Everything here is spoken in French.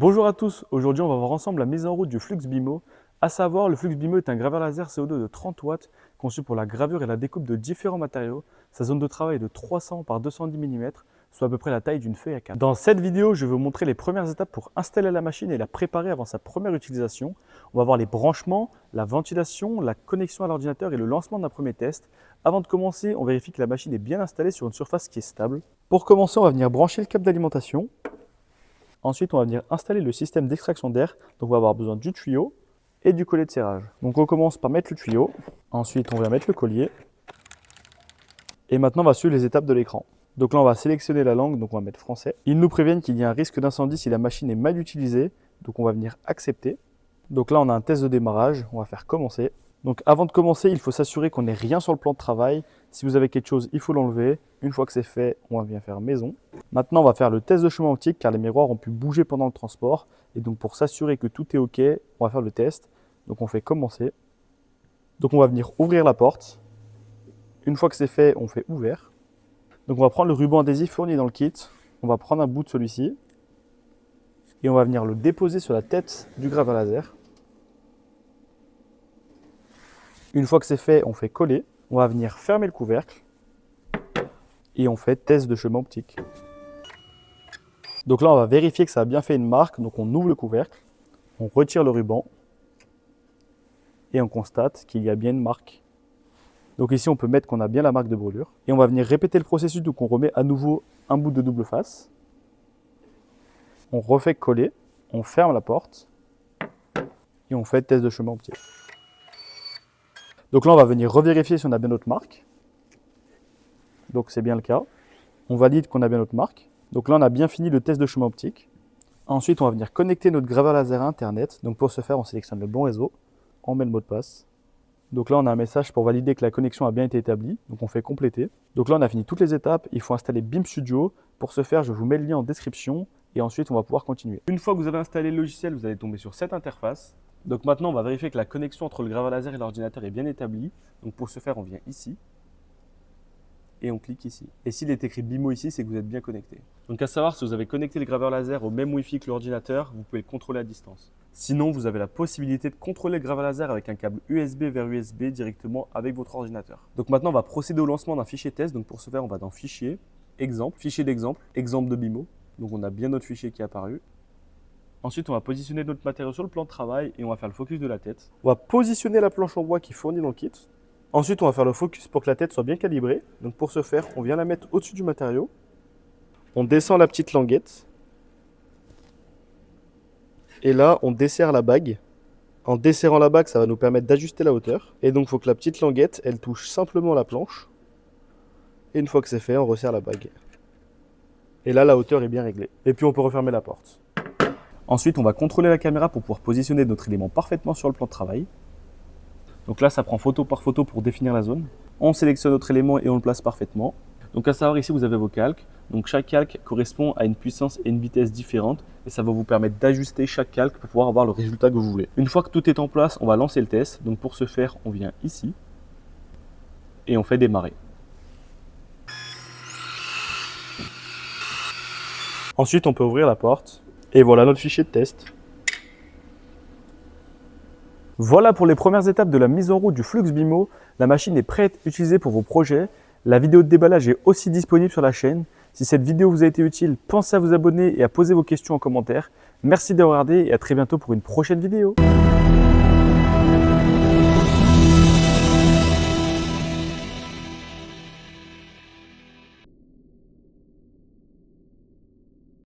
Bonjour à tous, aujourd'hui on va voir ensemble la mise en route du Flux Bimo. A savoir, le Flux Bimo est un graveur laser CO2 de 30 watts conçu pour la gravure et la découpe de différents matériaux. Sa zone de travail est de 300 par 210 mm, soit à peu près la taille d'une feuille A4. Dans cette vidéo, je vais vous montrer les premières étapes pour installer la machine et la préparer avant sa première utilisation. On va voir les branchements, la ventilation, la connexion à l'ordinateur et le lancement d'un premier test. Avant de commencer, on vérifie que la machine est bien installée sur une surface qui est stable. Pour commencer, on va venir brancher le câble d'alimentation. Ensuite, on va venir installer le système d'extraction d'air. Donc, on va avoir besoin du tuyau et du collier de serrage. Donc, on commence par mettre le tuyau. Ensuite, on va mettre le collier. Et maintenant, on va suivre les étapes de l'écran. Donc là, on va sélectionner la langue. Donc, on va mettre français. Ils nous préviennent qu'il y a un risque d'incendie si la machine est mal utilisée. Donc, on va venir accepter. Donc là, on a un test de démarrage. On va faire commencer. Donc, avant de commencer, il faut s'assurer qu'on n'ait rien sur le plan de travail. Si vous avez quelque chose, il faut l'enlever. Une fois que c'est fait, on va bien faire maison. Maintenant, on va faire le test de chemin optique car les miroirs ont pu bouger pendant le transport. Et donc, pour s'assurer que tout est OK, on va faire le test. Donc, on fait commencer. Donc, on va venir ouvrir la porte. Une fois que c'est fait, on fait ouvert. Donc, on va prendre le ruban adhésif fourni dans le kit. On va prendre un bout de celui-ci. Et on va venir le déposer sur la tête du graveur laser. Une fois que c'est fait, on fait coller. On va venir fermer le couvercle. Et on fait test de chemin optique. Donc là, on va vérifier que ça a bien fait une marque. Donc on ouvre le couvercle, on retire le ruban et on constate qu'il y a bien une marque. Donc ici, on peut mettre qu'on a bien la marque de brûlure. Et on va venir répéter le processus. Donc on remet à nouveau un bout de double face. On refait coller, on ferme la porte et on fait test de chemin optique. Donc là, on va venir revérifier si on a bien notre marque. Donc c'est bien le cas. On valide qu'on a bien notre marque. Donc là, on a bien fini le test de chemin optique. Ensuite, on va venir connecter notre graveur laser à Internet. Donc pour ce faire, on sélectionne le bon réseau. On met le mot de passe. Donc là, on a un message pour valider que la connexion a bien été établie. Donc on fait compléter. Donc là, on a fini toutes les étapes. Il faut installer BIM Studio. Pour ce faire, je vous mets le lien en description. Et ensuite, on va pouvoir continuer. Une fois que vous avez installé le logiciel, vous allez tomber sur cette interface. Donc maintenant, on va vérifier que la connexion entre le graveur laser et l'ordinateur est bien établie. Donc pour ce faire, on vient ici. Et on clique ici. Et s'il est écrit BIMO ici, c'est que vous êtes bien connecté. Donc à savoir, si vous avez connecté le graveur laser au même Wi-Fi que l'ordinateur, vous pouvez le contrôler à distance. Sinon, vous avez la possibilité de contrôler le graveur laser avec un câble USB vers USB directement avec votre ordinateur. Donc maintenant, on va procéder au lancement d'un fichier test. Donc pour ce faire, on va dans Fichier, Exemple, Fichier d'exemple, Exemple de BIMO. Donc on a bien notre fichier qui est apparu. Ensuite, on va positionner notre matériau sur le plan de travail et on va faire le focus de la tête. On va positionner la planche en bois qui est fournie dans le kit. Ensuite, on va faire le focus pour que la tête soit bien calibrée. Donc pour ce faire, on vient la mettre au-dessus du matériau. On descend la petite languette. Et là, on desserre la bague. En desserrant la bague, ça va nous permettre d'ajuster la hauteur. Et donc, il faut que la petite languette, elle touche simplement la planche. Et une fois que c'est fait, on resserre la bague. Et là, la hauteur est bien réglée. Et puis, on peut refermer la porte. Ensuite, on va contrôler la caméra pour pouvoir positionner notre élément parfaitement sur le plan de travail. Donc là, ça prend photo par photo pour définir la zone. On sélectionne notre élément et on le place parfaitement. Donc à savoir, ici, vous avez vos calques. Donc chaque calque correspond à une puissance et une vitesse différentes. Et ça va vous permettre d'ajuster chaque calque pour pouvoir avoir le résultat que vous voulez. Une fois que tout est en place, on va lancer le test. Donc pour ce faire, on vient ici et on fait démarrer. Ensuite, on peut ouvrir la porte. Et voilà notre fichier de test. Voilà pour les premières étapes de la mise en route du Flux Bimo. La machine est prête à utiliser pour vos projets. La vidéo de déballage est aussi disponible sur la chaîne. Si cette vidéo vous a été utile, pensez à vous abonner et à poser vos questions en commentaire. Merci d'avoir regardé et à très bientôt pour une prochaine vidéo.